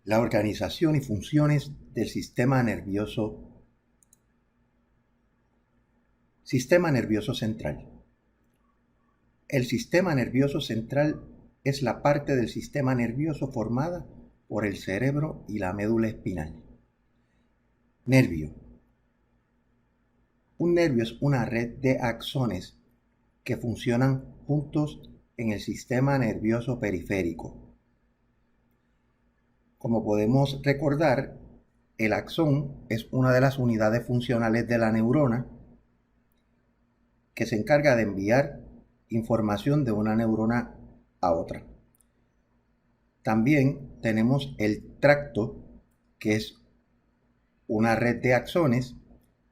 La organización y funciones del sistema nervioso central. El sistema nervioso central es la parte del sistema nervioso formada por el cerebro y la médula espinal. Nervio. Un nervio es una red de axones que funcionan juntos en el sistema nervioso periférico. Como podemos recordar, el axón es una de las unidades funcionales de la neurona que se encarga de enviar información de una neurona a otra. También tenemos el tracto, que es una red de axones,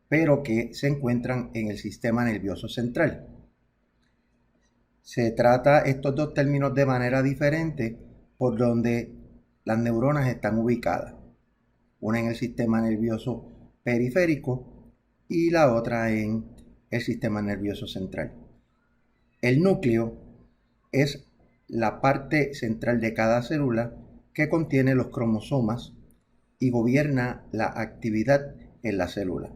pero que se encuentran en el sistema nervioso central. Se trata estos dos términos de manera diferente por donde las neuronas están ubicadas. Una en el sistema nervioso periférico y la otra en el sistema nervioso central. El núcleo es la parte central de cada célula que contiene los cromosomas y gobierna la actividad en la célula.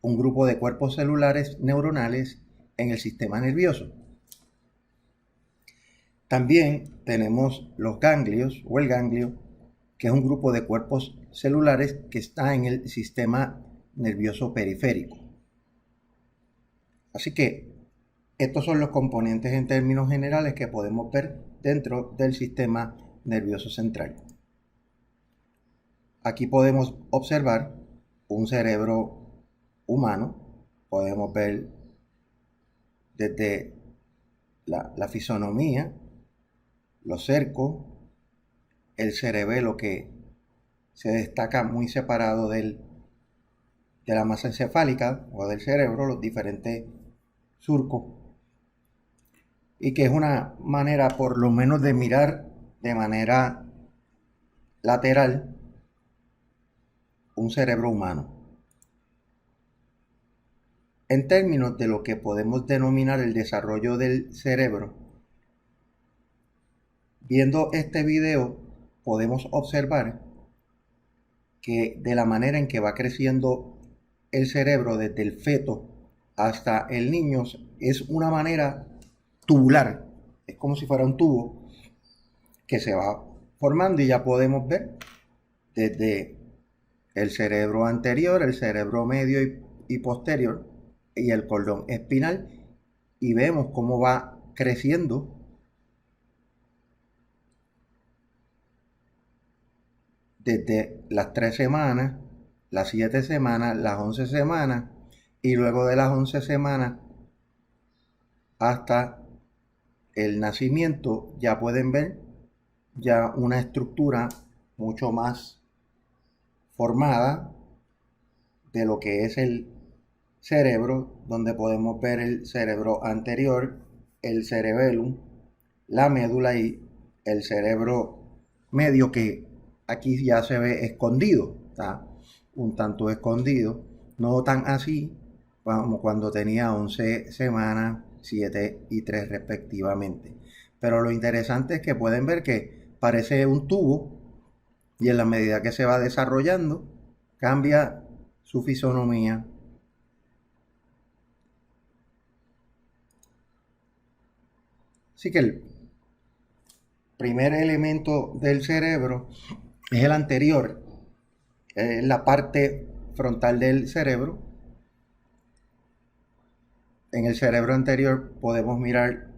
Un grupo de cuerpos celulares neuronales en el sistema nervioso. También tenemos los ganglios o el ganglio, que es un grupo de cuerpos celulares que está en el sistema nervioso periférico. Así que estos son los componentes en términos generales que podemos ver dentro del sistema nervioso central. Aquí podemos observar un cerebro humano. Podemos ver desde la fisonomía, los cercos, el cerebelo que se destaca muy separado de la masa encefálica o del cerebro, los diferentes surcos, y que es una manera por lo menos de mirar de manera lateral un cerebro humano. En términos de lo que podemos denominar el desarrollo del cerebro, viendo este video podemos observar que de la manera en que va creciendo el cerebro desde el feto hasta el niño es una manera tubular, es como si fuera un tubo que se va formando y ya podemos ver desde el cerebro anterior, el cerebro medio y posterior y el cordón espinal, y vemos cómo va creciendo desde las 3 semanas, las 7 semanas, las 11 semanas, y luego de las 11 semanas hasta el nacimiento ya pueden ver ya una estructura mucho más formada de lo que es el cerebro, donde podemos ver el cerebro anterior, el cerebellum, la médula y el cerebro medio, que aquí ya se ve escondido, está un tanto escondido, no tan así como cuando tenía 11 semanas, 7 y 3 respectivamente. Pero lo interesante es que pueden ver que parece un tubo y en la medida que se va desarrollando cambia su fisonomía. Así que el primer elemento del cerebro es el anterior, es la parte frontal del cerebro. En el cerebro anterior podemos mirar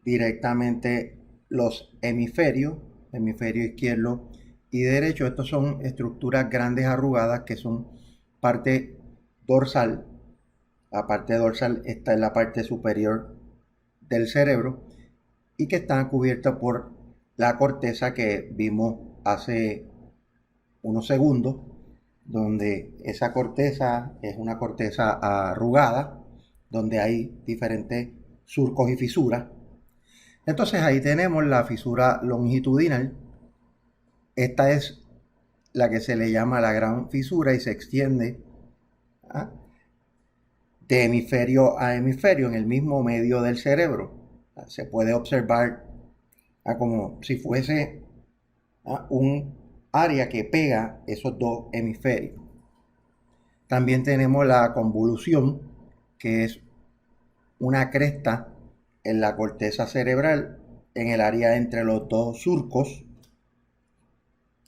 directamente los hemisferios, hemisferio izquierdo y derecho. Estos son estructuras grandes arrugadas que son parte dorsal. La parte dorsal está en la parte superior del cerebro y que están cubiertas por la corteza que vimos hace unos segundos, donde esa corteza es una corteza arrugada, donde hay diferentes surcos y fisuras. Entonces ahí tenemos la fisura longitudinal. Esta es la que se le llama la gran fisura y se extiende de hemisferio a hemisferio en el mismo medio del cerebro. Se puede observar como si fuese un área que pega esos dos hemisferios. También tenemos la convolución, que es una cresta en la corteza cerebral, en el área entre los dos surcos,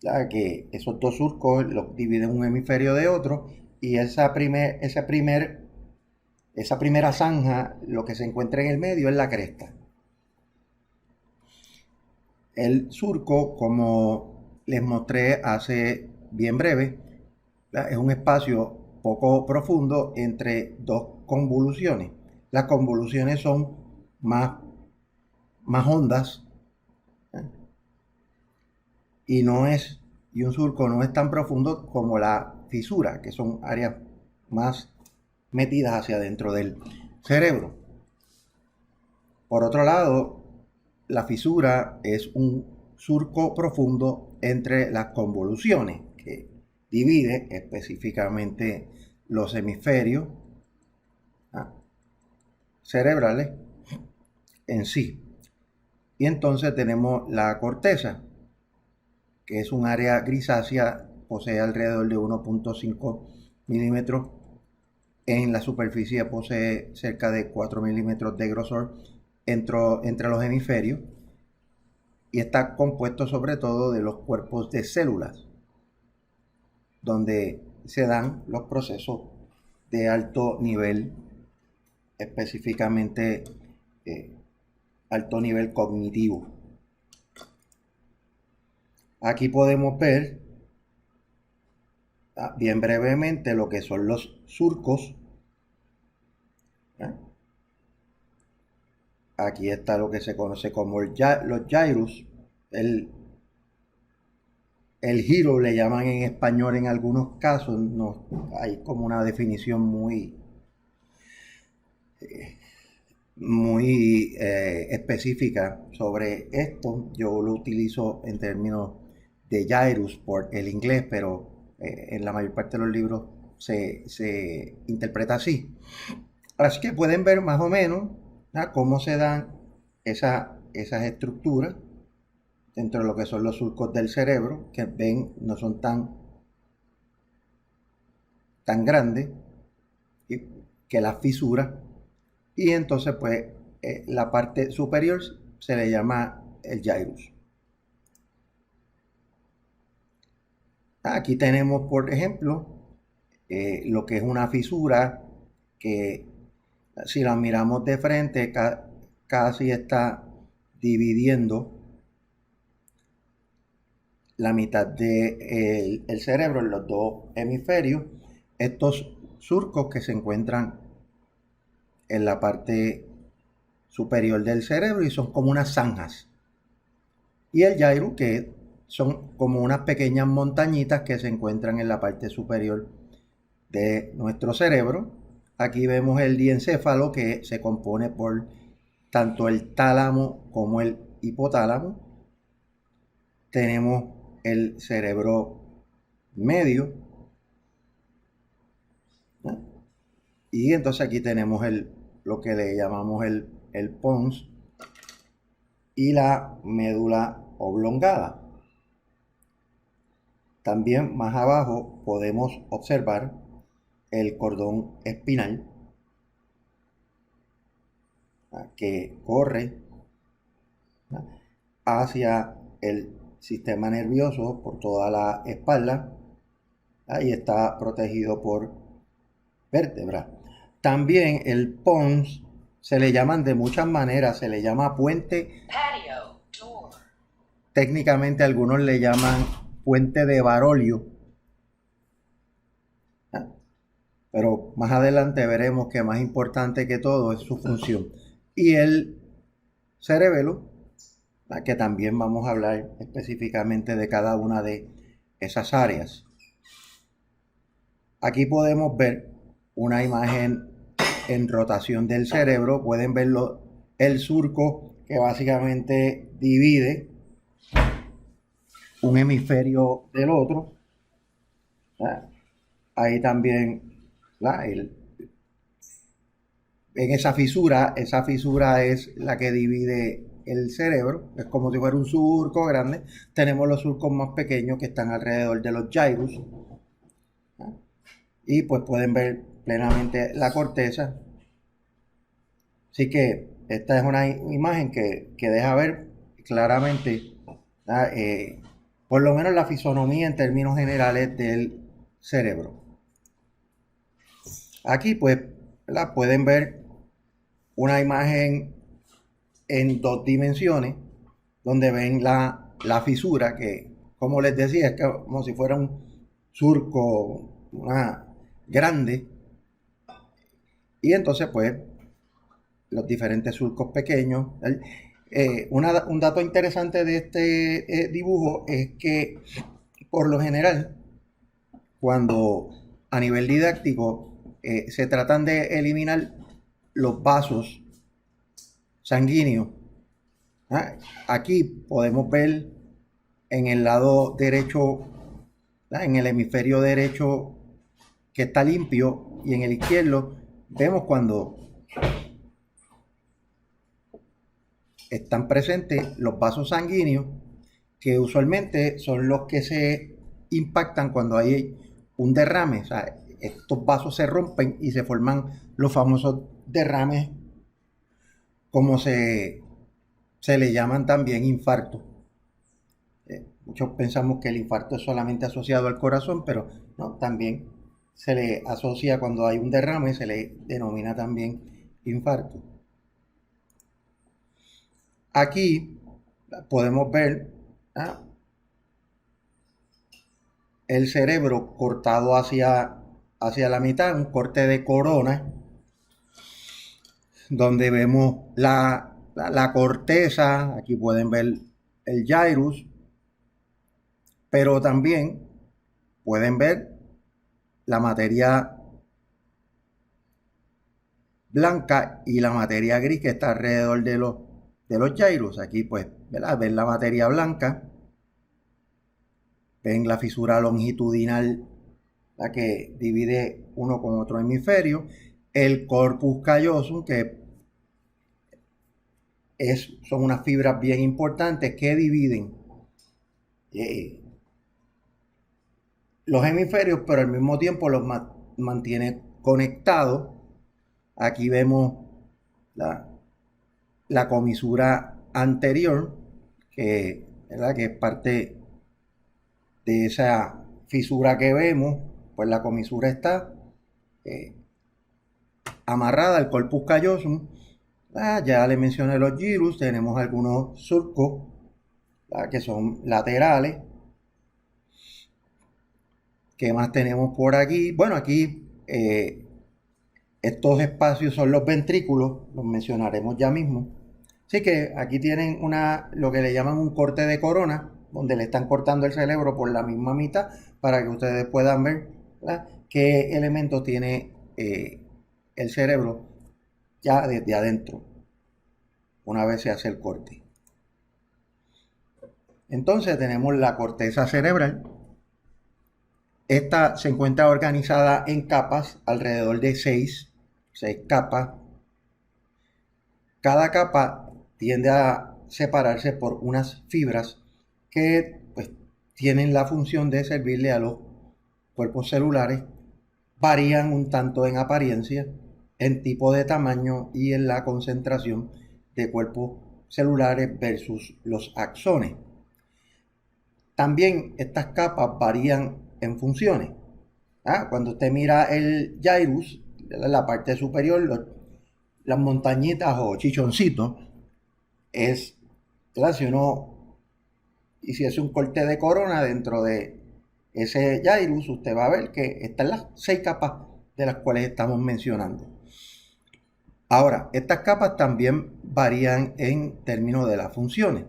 ya que esos dos surcos los dividen un hemisferio de otro, y esa primera zanja, lo que se encuentra en el medio es la cresta. El surco, como les mostré hace bien breve, es un espacio poco profundo entre dos convoluciones. Las convoluciones son más hondas, ¿eh? y un surco no es tan profundo como la fisura, que son áreas más metidas hacia adentro del cerebro. Por otro lado, la fisura es un surco profundo entre las convoluciones que divide específicamente los hemisferios cerebrales en sí. Y entonces tenemos la corteza, que es un área grisácea, posee alrededor de 1.5 milímetros. En la superficie posee cerca de 4 milímetros de grosor entre los hemisferios, y está compuesto sobre todo de los cuerpos de células, donde se dan los procesos de alto nivel, específicamente alto nivel cognitivo. Aquí podemos ver bien brevemente lo que son los surcos. Aquí está lo que se conoce como los gyrus. El giro le llaman en español en algunos casos. No hay como una definición muy específica sobre esto. Yo lo utilizo en términos de gyrus por el inglés, pero en la mayor parte de los libros se interpreta así. Así que pueden ver más o menos cómo se dan esas estructuras dentro de lo que son los surcos del cerebro, que ven no son tan grandes que las fisuras. Y entonces pues la parte superior se le llama el gyrus. Aquí tenemos, por ejemplo, lo que es una fisura, que si la miramos de frente casi está dividiendo la mitad del cerebro en los dos hemisferios. Estos surcos que se encuentran en la parte superior del cerebro y son como unas zanjas. Y el gyrus, que son como unas pequeñas montañitas que se encuentran en la parte superior de nuestro cerebro. Aquí vemos el diencéfalo, que se compone por tanto el tálamo como el hipotálamo. Tenemos el cerebro medio, y entonces aquí tenemos lo que le llamamos el pons y la médula oblongada. También más abajo podemos observar el cordón espinal, que corre hacia el sistema nervioso por toda la espalda, y está protegido por vértebras. También el pons se le llaman de muchas maneras, se le llama puente, patio, door. Técnicamente algunos le llaman puente de Barolio, pero más adelante veremos que más importante que todo es su función. Y el cerebelo, que también vamos a hablar específicamente de cada una de esas áreas. Aquí podemos ver una imagen en rotación del cerebro. Pueden verlo, el surco que básicamente divide un hemisferio del otro. Ahí también en esa fisura es la que divide el cerebro, es como si fuera un surco grande. Tenemos los surcos más pequeños que están alrededor de los gyrus, ¿ah? Y pues pueden ver plenamente la corteza. Así que esta es una imagen que deja ver claramente, por lo menos la fisonomía en términos generales del cerebro. Aquí pues pueden ver una imagen en 2 dimensiones donde ven la fisura que, como les decía, es como si fuera un surco grande, y entonces pues los diferentes surcos pequeños. Un dato interesante de este dibujo es que por lo general cuando a nivel didáctico se tratan de eliminar los vasos sanguíneos, ¿ah? Aquí podemos ver en el lado derecho, ¿ah? En el hemisferio derecho que está limpio, y en el izquierdo vemos cuando están presentes los vasos sanguíneos, que usualmente son los que se impactan cuando hay un derrame. O sea, estos vasos se rompen y se forman los famosos derrames, como se le llaman también infarto. Muchos pensamos que el infarto es solamente asociado al corazón, pero no, también se le asocia cuando hay un derrame, se le denomina también infarto. Aquí podemos ver, ¿ah?, el cerebro cortado hacia la mitad, un corte de corona, donde vemos la corteza. Aquí pueden ver el gyrus, pero también pueden ver la materia blanca y la materia gris que está alrededor de los gyrus. Aquí pues, ¿verdad?, ven la materia blanca, ven la fisura longitudinal, la que divide uno con otro hemisferio, el corpus callosum, que son unas fibras bien importantes que dividen los hemisferios, pero al mismo tiempo los mantiene conectados. Aquí vemos la comisura anterior, ¿verdad?, que es parte de esa fisura que vemos. Pues la comisura está amarrada al corpus callosum. Ya le mencioné los gyrus. Tenemos algunos surcos que son laterales. ¿Qué más tenemos por aquí? Bueno, aquí estos espacios son los ventrículos, los mencionaremos ya mismo. Así que aquí tienen lo que le llaman un corte de corona, donde le están cortando el cerebro por la misma mitad, para que ustedes puedan ver, ¿verdad?, qué elementos tiene el cerebro ya desde adentro, una vez se hace el corte. Entonces tenemos la corteza cerebral. Esta se encuentra organizada en capas, alrededor de 6 capas. Cada capa tiende a separarse por unas fibras que pues tienen la función de servirle a los cuerpos celulares. Varían un tanto en apariencia, en tipo de tamaño y en la concentración de cuerpos celulares versus los axones. También estas capas varían en funciones. Cuando usted mira el gyrus, la parte superior, las montañitas o chichoncitos, si uno hiciese un corte de corona dentro de ese gyrus, usted va a ver que están las 6 capas de las cuales estamos mencionando. Ahora, estas capas también varían en términos de las funciones.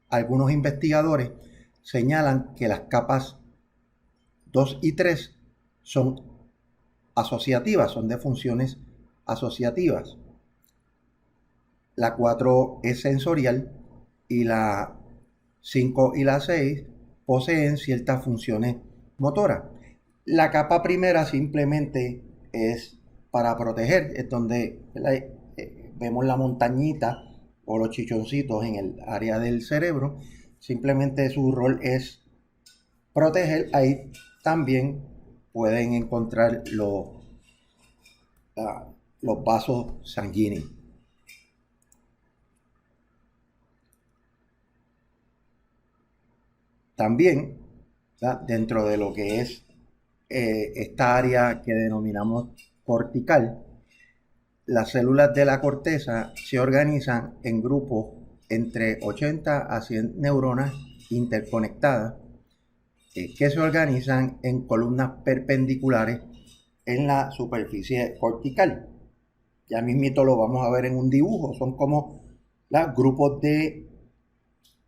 Algunos investigadores señalan que las capas 2 y 3 son asociativas, son de funciones asociativas. La 4 es sensorial y la 5 y la 6 poseen ciertas funciones motoras. La capa primera simplemente es para proteger, es donde vemos la montañita o los chichoncitos en el área del cerebro. Simplemente su rol es proteger. Ahí también pueden encontrar los vasos sanguíneos. También, ¿verdad?, dentro de lo que es esta área que denominamos cortical, las células de la corteza se organizan en grupos entre 80 a 100 neuronas interconectadas que se organizan en columnas perpendiculares en la superficie cortical. Ya mismito lo vamos a ver en un dibujo. Son como los grupos de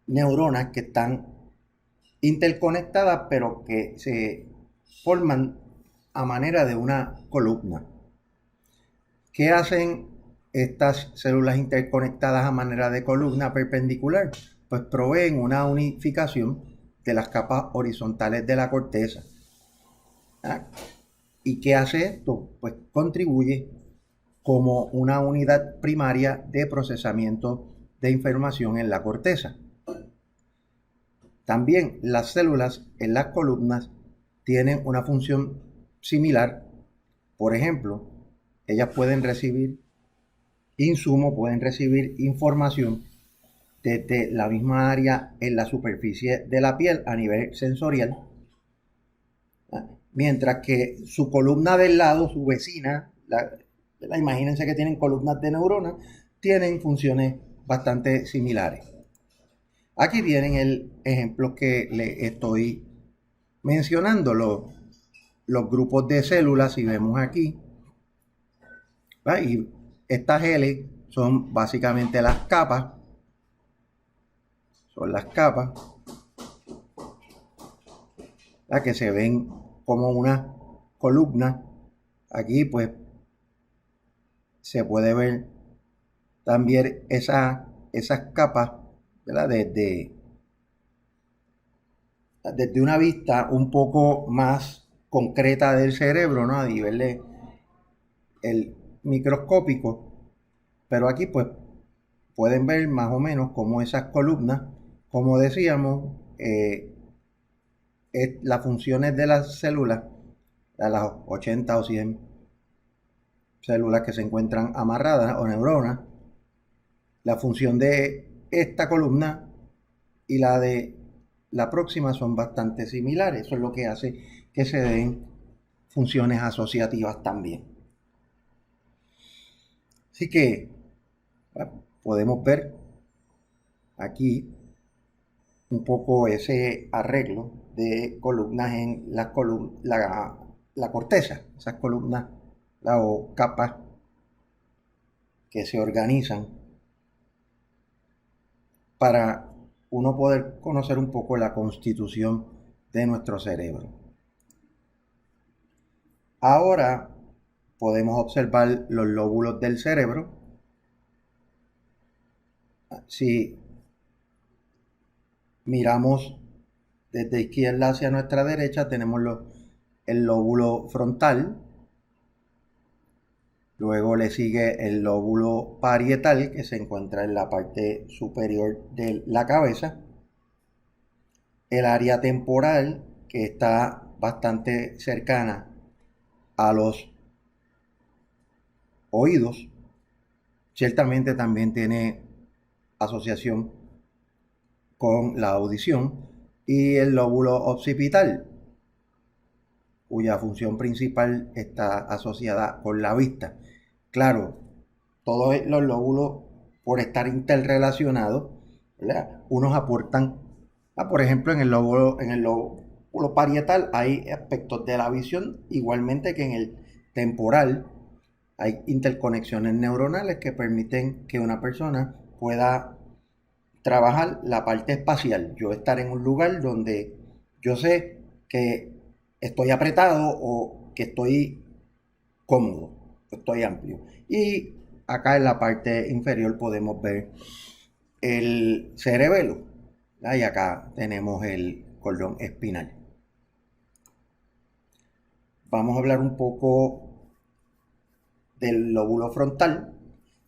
neuronas que están interconectadas, pero que se forman a manera de una columna. ¿Qué hacen estas células interconectadas a manera de columna perpendicular? Pues proveen una unificación de las capas horizontales de la corteza. ¿Y qué hace esto? Pues contribuye como una unidad primaria de procesamiento de información en la corteza. También las células en las columnas tienen una función similar. Por ejemplo, ellas pueden recibir insumos, pueden recibir información desde la misma área en la superficie de la piel a nivel sensorial, mientras que su columna del lado, su vecina, imagínense que tienen columnas de neuronas, tienen funciones bastante similares. Aquí tienen el ejemplo que le estoy mencionando, los grupos de células, si vemos aquí, ¿verdad? Y estas L son básicamente las capas, que se ven como una columna. Aquí pues se puede ver también esas capas, ¿verdad?, desde una vista un poco más concreta del cerebro, ¿no?, a nivel el microscópico. Pero aquí pues pueden ver más o menos cómo esas columnas, como decíamos, las funciones de las células, a las 80 o 100 células que se encuentran amarradas o neuronas, la función de esta columna y la de la próxima son bastante similares. Eso es lo que hace que se den funciones asociativas también. Así que podemos ver aquí un poco ese arreglo de columnas en la corteza, esas columnas o capas que se organizan para uno poder conocer un poco la constitución de nuestro cerebro. Ahora podemos observar los lóbulos del cerebro. Si miramos desde izquierda hacia nuestra derecha, tenemos el lóbulo frontal. Luego le sigue el lóbulo parietal, que se encuentra en la parte superior de la cabeza. El área temporal, que está bastante cercana a los oídos. Ciertamente también tiene asociación con la audición. Y el lóbulo occipital, cuya función principal está asociada con la vista. Claro, todos los lóbulos, por estar interrelacionados, ¿verdad?, unos aportan, por ejemplo, en el lóbulo parietal hay aspectos de la visión, igualmente que en el temporal hay interconexiones neuronales que permiten que una persona pueda trabajar la parte espacial. Yo estar en un lugar donde yo sé que estoy apretado o que estoy cómodo, estoy amplio. Y acá en la parte inferior podemos ver el cerebelo, ¿verdad?, y acá tenemos el cordón espinal. Vamos a hablar un poco del lóbulo frontal,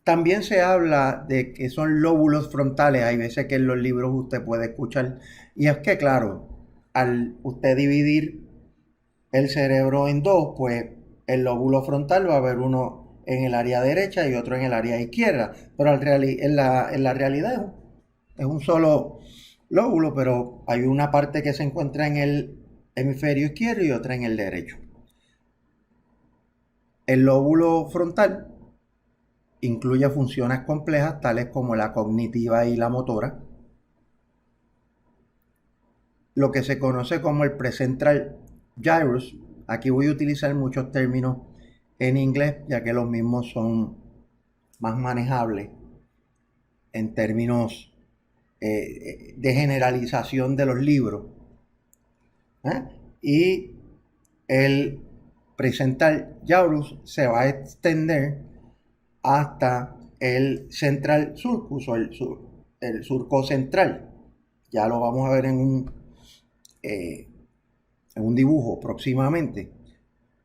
También se habla de que son lóbulos frontales, hay veces que en los libros usted puede escuchar, y es que claro, al usted dividir el cerebro en dos, pues el lóbulo frontal va a haber uno en el área derecha y otro en el área izquierda, pero en la realidad es un solo lóbulo, pero hay una parte que se encuentra en el hemisferio izquierdo y otra en el derecho. El lóbulo frontal incluye funciones complejas tales como la cognitiva y la motora, lo que se conoce como el precentral gyrus. Aquí voy a utilizar muchos términos en inglés, ya que los mismos son más manejables en términos de generalización de los libros. ¿Eh? Y el precentral gyrus se va a extender hasta el central sulcus o el surco central. Ya lo vamos a ver en un dibujo próximamente,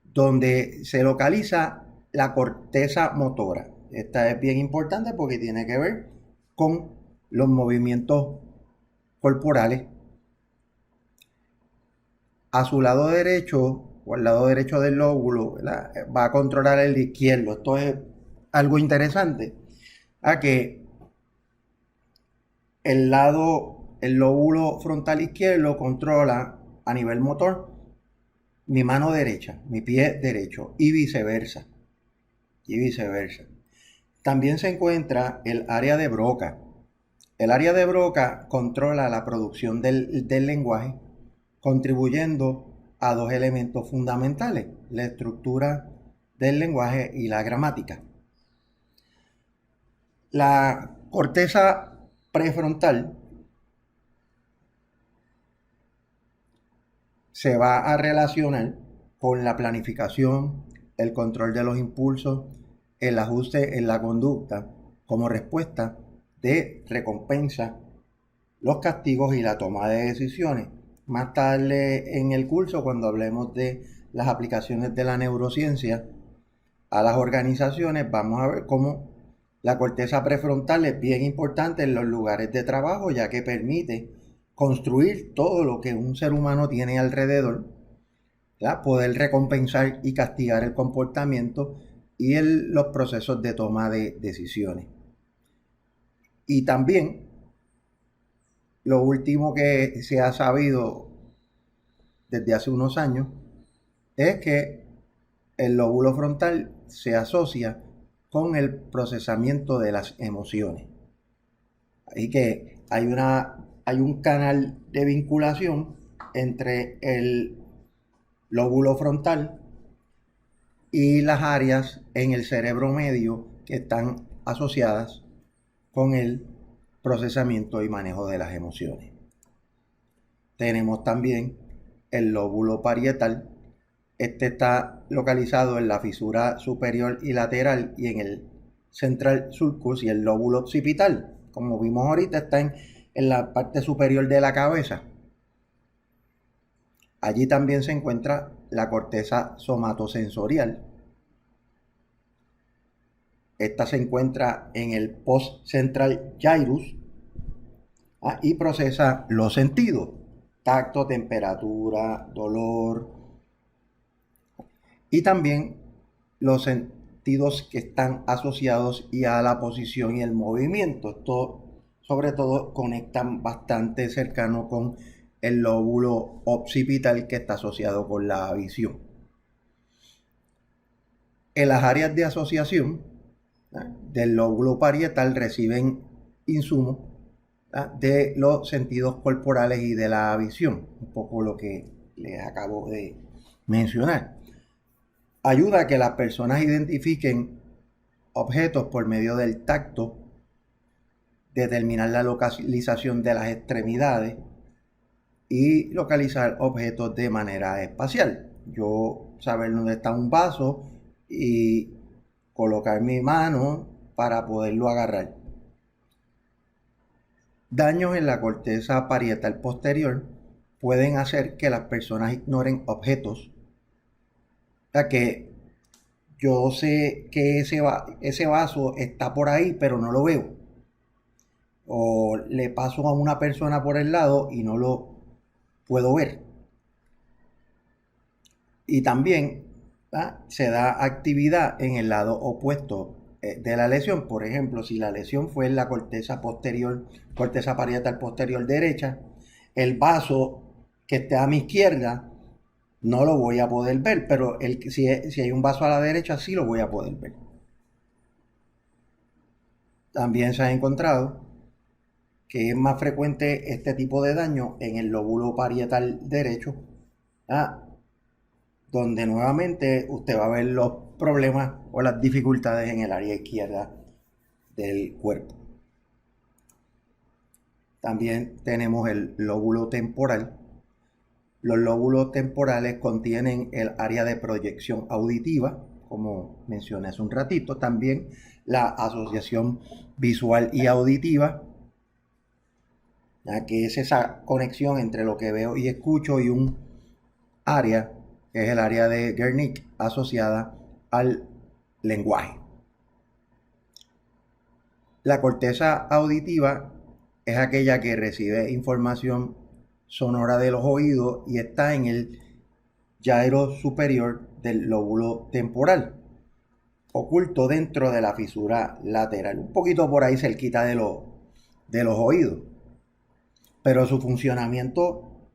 donde se localiza la corteza motora. Esta es bien importante porque tiene que ver con los movimientos corporales. A su lado derecho o al lado derecho del lóbulo, ¿verdad?, va a controlar el izquierdo. Esto es algo interesante, a que el lóbulo frontal izquierdo controla a nivel motor mi mano derecha, mi pie derecho y viceversa. Y viceversa. También se encuentra el área de Broca. El área de Broca controla la producción del lenguaje, contribuyendo a dos elementos fundamentales: la estructura del lenguaje y la gramática. La corteza prefrontal se va a relacionar con la planificación, el control de los impulsos, el ajuste en la conducta como respuesta de recompensa, los castigos y la toma de decisiones. Más tarde en el curso, cuando hablemos de las aplicaciones de la neurociencia a las organizaciones, vamos a ver cómo la corteza prefrontal es bien importante en los lugares de trabajo, ya que permite construir todo lo que un ser humano tiene alrededor, ¿verdad?, poder recompensar y castigar el comportamiento y los procesos de toma de decisiones. Y también lo último que se ha sabido desde hace unos años es que el lóbulo frontal se asocia con el procesamiento de las emociones. Así que hay un canal de vinculación entre el lóbulo frontal y las áreas en el cerebro medio que están asociadas con el procesamiento y manejo de las emociones. Tenemos también el lóbulo parietal. Este está localizado en la fisura superior y lateral y en el central sulcus, y el lóbulo occipital, como vimos ahorita, está en la parte superior de la cabeza. Allí también se encuentra la corteza somatosensorial. Esta se encuentra en el postcentral gyrus y procesa los sentidos: tacto, temperatura, dolor, y también los sentidos que están asociados y a la posición y el movimiento. Esto sobre todo conectan bastante cercano con el lóbulo occipital, que está asociado con la visión. En las áreas de asociación del lóbulo parietal reciben insumos de los sentidos corporales y de la visión, un poco lo que les acabo de mencionar. Ayuda a que las personas identifiquen objetos por medio del tacto, determinar la localización de las extremidades y localizar objetos de manera espacial. Yo saber dónde está un vaso y colocar mi mano para poderlo agarrar. Daños en la corteza parietal posterior pueden hacer que las personas ignoren objetos, ya que yo sé que ese vaso está por ahí, pero no lo veo. O le paso a una persona por el lado y no lo puedo ver. Y también se da actividad en el lado opuesto de la lesión. Por ejemplo, si la lesión fue en la corteza posterior, corteza parietal posterior derecha, el vaso que esté a mi izquierda no lo voy a poder ver, pero si hay un vaso a la derecha sí lo voy a poder ver. También se ha encontrado que es más frecuente este tipo de daño en el lóbulo parietal derecho, donde nuevamente usted va a ver los problemas o las dificultades en el área izquierda del cuerpo. También tenemos el lóbulo temporal. Los lóbulos temporales contienen el área de proyección auditiva, como mencioné hace un ratito, también la asociación visual y auditiva, que es esa conexión entre lo que veo y escucho, y un área que es el área de Wernicke asociada al lenguaje. La corteza auditiva es aquella que recibe información sonora de los oídos y está en el yairo superior del lóbulo temporal, oculto dentro de la fisura lateral, un poquito por ahí cerquita de los oídos. Pero su funcionamiento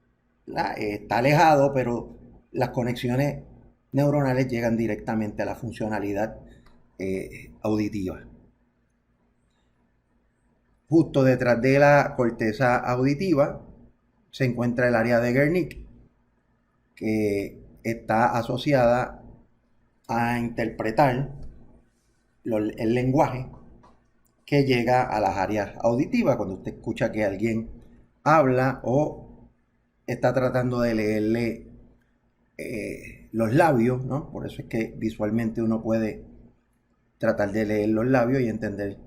está alejado, pero las conexiones neuronales llegan directamente a la funcionalidad auditiva. Justo detrás de la corteza auditiva se encuentra el área de Wernicke, que está asociada a interpretar el lenguaje que llega a las áreas auditivas. Cuando usted escucha que alguien habla o está tratando de leerle los labios, ¿no? Por eso es que visualmente uno puede tratar de leer los labios y entender.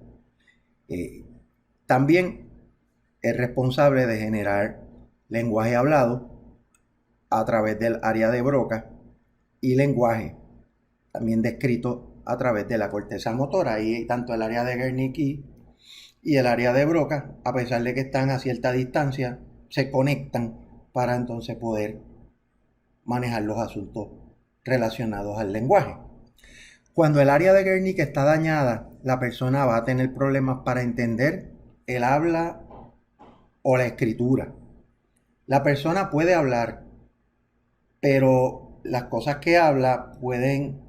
También es responsable de generar lenguaje hablado a través del área de Broca y lenguaje también descrito a través de la corteza motora. Ahí tanto el área de Wernicke y el área de Broca, a pesar de que están a cierta distancia, se conectan para entonces poder manejar los asuntos relacionados al lenguaje. Cuando el área de Wernicke está dañada, la persona va a tener problemas para entender el habla o la escritura. La persona puede hablar, pero las cosas que habla pueden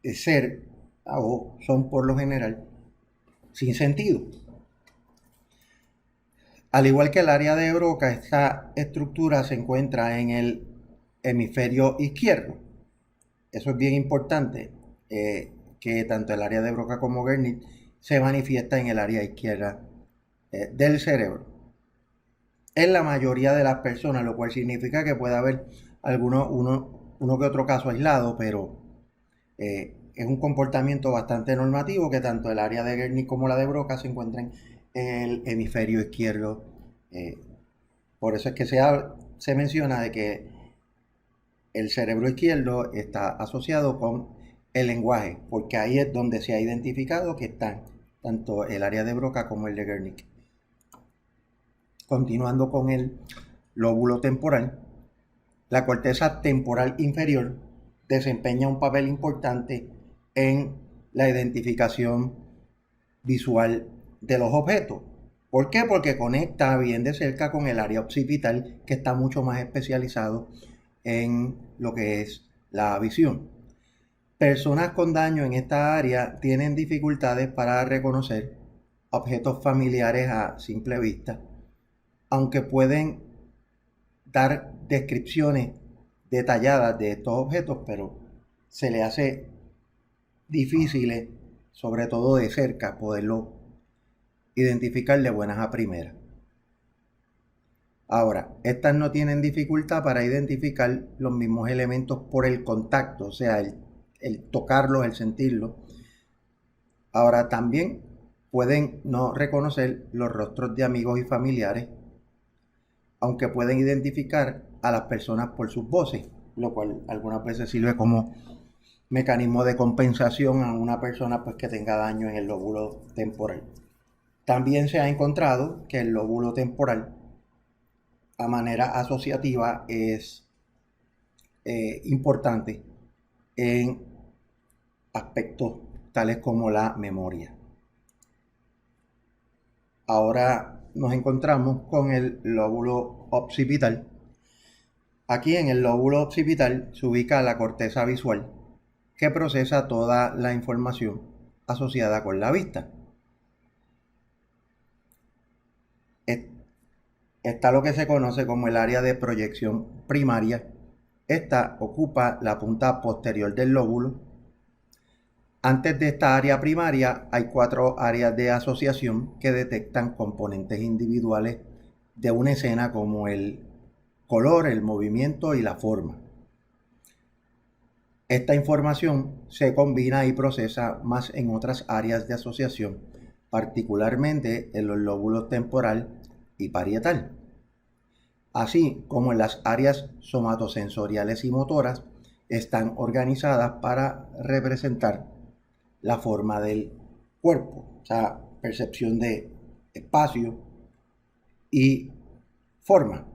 ser o son por lo general sin sentido. Al igual que el área de Broca, esta estructura se encuentra en el hemisferio izquierdo. Eso es bien importante, que tanto el área de Broca como Wernicke se manifiesta en el área izquierda del cerebro. En la mayoría de las personas, lo cual significa que puede haber uno que otro caso aislado, pero es un comportamiento bastante normativo que tanto el área de Wernicke como la de Broca se encuentran en el hemisferio izquierdo. Por eso es que se menciona de que el cerebro izquierdo está asociado con el lenguaje, porque ahí es donde se ha identificado que están tanto el área de Broca como el de Wernicke. Continuando con el lóbulo temporal, la corteza temporal inferior desempeña un papel importante en la identificación visual de los objetos. ¿Por qué? Porque conecta bien de cerca con el área occipital, que está mucho más especializado en lo que es la visión. Personas con daño en esta área tienen dificultades para reconocer objetos familiares a simple vista, aunque pueden dar descripciones detalladas de estos objetos, pero se le hace difícil, sobre todo de cerca, poderlo identificar de buenas a primeras. Ahora, estas no tienen dificultad para identificar los mismos elementos por el contacto, o sea, el tocarlos, el sentirlos. Ahora, también pueden no reconocer los rostros de amigos y familiares, aunque pueden identificar a las personas por sus voces, lo cual algunas veces sirve como mecanismo de compensación a una persona pues, que tenga daño en el lóbulo temporal. También se ha encontrado que el lóbulo temporal a manera asociativa es importante en aspectos tales como la memoria. Ahora nos encontramos con el lóbulo occipital. Aquí en el lóbulo occipital se ubica la corteza visual, que procesa toda la información asociada con la vista. Está lo que se conoce como el área de proyección primaria. Esta ocupa la punta posterior del lóbulo. Antes de esta área primaria hay 4 áreas de asociación que detectan componentes individuales de una escena como el color, el movimiento y la forma. Esta información se combina y procesa más en otras áreas de asociación, particularmente en los lóbulos temporal y parietal, así como en las áreas somatosensoriales y motoras. Están organizadas para representar la forma del cuerpo, o sea, percepción de espacio y forma.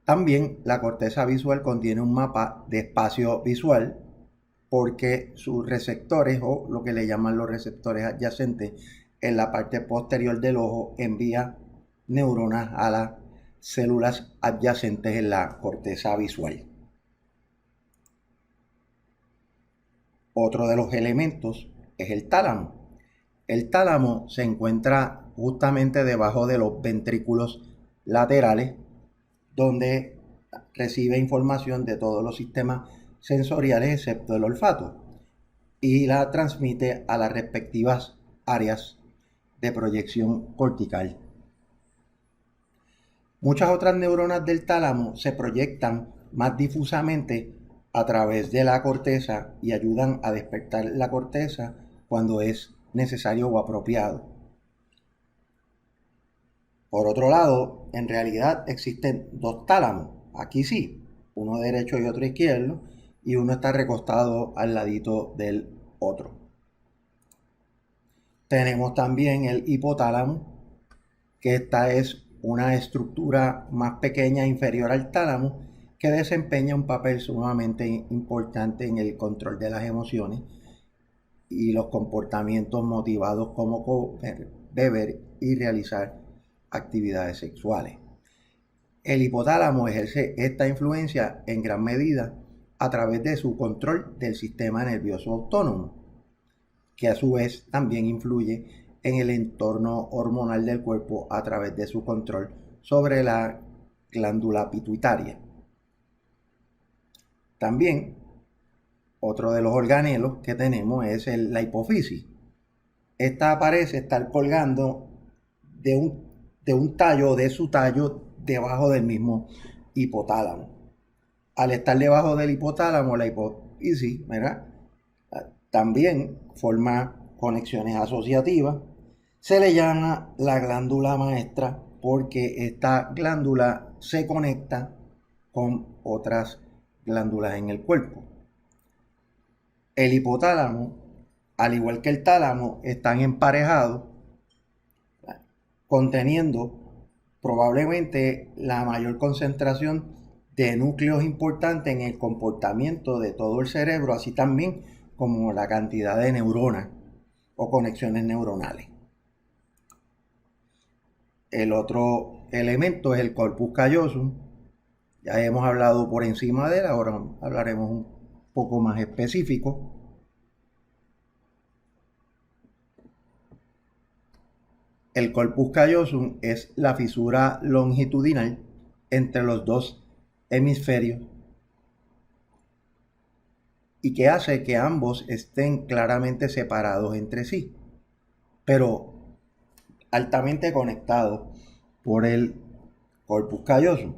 También la corteza visual contiene un mapa de espacio visual porque sus receptores, o lo que le llaman los receptores adyacentes, en la parte posterior del ojo envía neuronas a las células adyacentes en la corteza visual. Otro de los elementos es el tálamo. El tálamo se encuentra justamente debajo de los ventrículos laterales, donde recibe información de todos los sistemas sensoriales excepto el olfato y la transmite a las respectivas áreas de proyección cortical. Muchas otras neuronas del tálamo se proyectan más difusamente a través de la corteza y ayudan a despertar la corteza cuando es necesario o apropiado. Por otro lado, en realidad existen 2 tálamos. Aquí sí, uno derecho y otro izquierdo, y uno está recostado al ladito del otro. Tenemos también el hipotálamo, que esta es una estructura más pequeña inferior al tálamo que desempeña un papel sumamente importante en el control de las emociones y los comportamientos motivados como comer, beber y realizar actividades sexuales. El hipotálamo ejerce esta influencia en gran medida a través de su control del sistema nervioso autónomo, que a su vez también influye en el entorno hormonal del cuerpo a través de su control sobre la glándula pituitaria. También otro de los organelos que tenemos es la hipofisis. Esta parece estar colgando de un tallo, de su tallo, debajo del mismo hipotálamo. Al estar debajo del hipotálamo, la hipofisis, ¿verdad?, también forma conexiones asociativas. Se le llama la glándula maestra porque esta glándula se conecta con otras glándulas en el cuerpo. El hipotálamo, al igual que el tálamo, están emparejados, conteniendo probablemente la mayor concentración de núcleos importantes en el comportamiento de todo el cerebro, así también como la cantidad de neuronas o conexiones neuronales. El otro elemento es el corpus callosum. Ya hemos hablado por encima de él, ahora hablaremos un poco más específico. El corpus callosum es la fisura longitudinal entre los 2 hemisferios y que hace que ambos estén claramente separados entre sí, pero altamente conectados por el corpus callosum.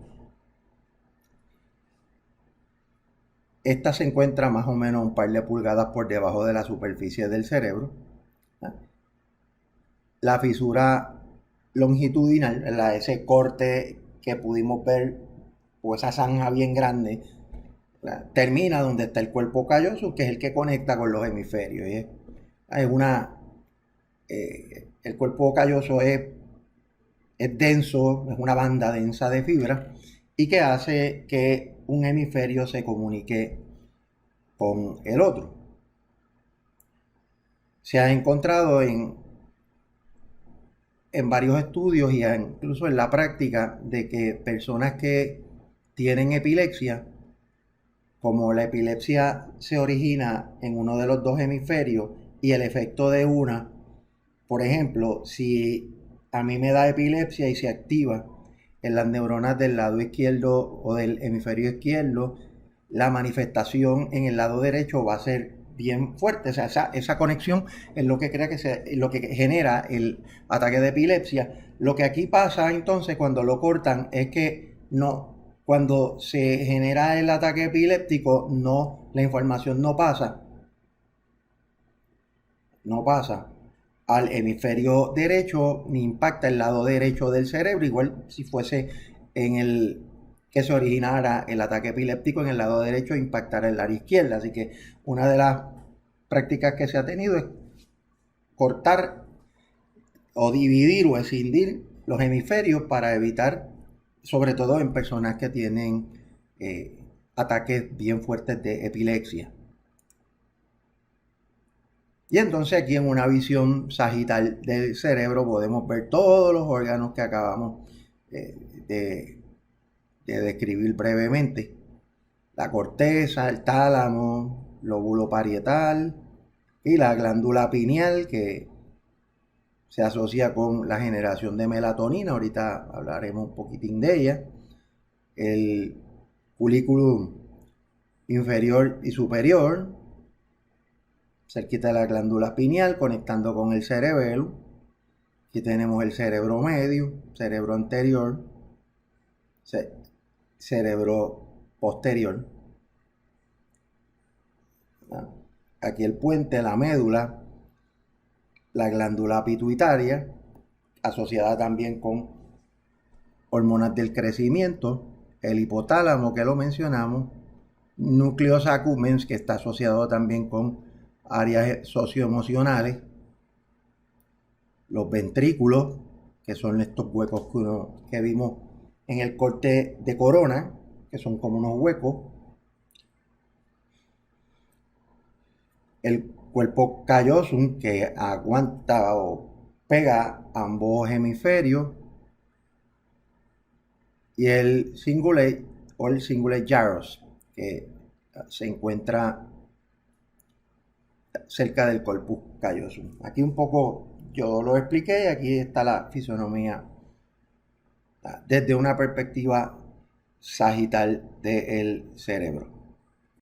Esta se encuentra más o menos un par de pulgadas por debajo de la superficie del cerebro. La fisura longitudinal, ese corte que pudimos ver, o esa zanja bien grande termina donde está el cuerpo calloso, que es el que conecta con los hemisferios. Es una, el cuerpo calloso es denso, es una banda densa de fibra y que hace que un hemisferio se comunique con el otro. Se ha encontrado en varios estudios y incluso en la práctica de que personas que tienen epilepsia, como la epilepsia se origina en uno de los dos hemisferios y el efecto de una, por ejemplo, si a mí me da epilepsia y se activa en las neuronas del lado izquierdo o del hemisferio izquierdo, la manifestación en el lado derecho va a ser bien fuerte. O sea, esa conexión es lo que crea lo que genera el ataque de epilepsia. Lo que aquí pasa entonces cuando lo cortan es que no, cuando se genera el ataque epiléptico, no, la información no pasa al hemisferio derecho ni impacta el lado derecho del cerebro, igual si fuese en el que se originara el ataque epiléptico en el lado derecho impactara el área izquierda. Así que una de las prácticas que se ha tenido es cortar o dividir o escindir los hemisferios para evitar, sobre todo en personas que tienen ataques bien fuertes de epilepsia. Y entonces aquí en una visión sagital del cerebro podemos ver todos los órganos que acabamos de describir brevemente. La corteza, el tálamo, lóbulo parietal y la glándula pineal, que se asocia con la generación de melatonina. Ahorita hablaremos un poquitín de ella. El culiculum inferior y superior, cerquita de la glándula pineal, conectando con el cerebelo. Aquí tenemos el cerebro medio, cerebro anterior, cerebro posterior. Aquí el puente, la médula, la glándula pituitaria, asociada también con hormonas del crecimiento, el hipotálamo que lo mencionamos, núcleos accumbens, que está asociado también con áreas socioemocionales, los ventrículos, que son estos huecos que vimos en el corte de corona, que son como unos huecos, el cuerpo callosum, que aguanta o pega ambos hemisferios, y el cingulate o el cingulate gyrus, que se encuentra cerca del corpus callosum. Aquí un poco yo lo expliqué y aquí está la fisonomía desde una perspectiva sagital del cerebro.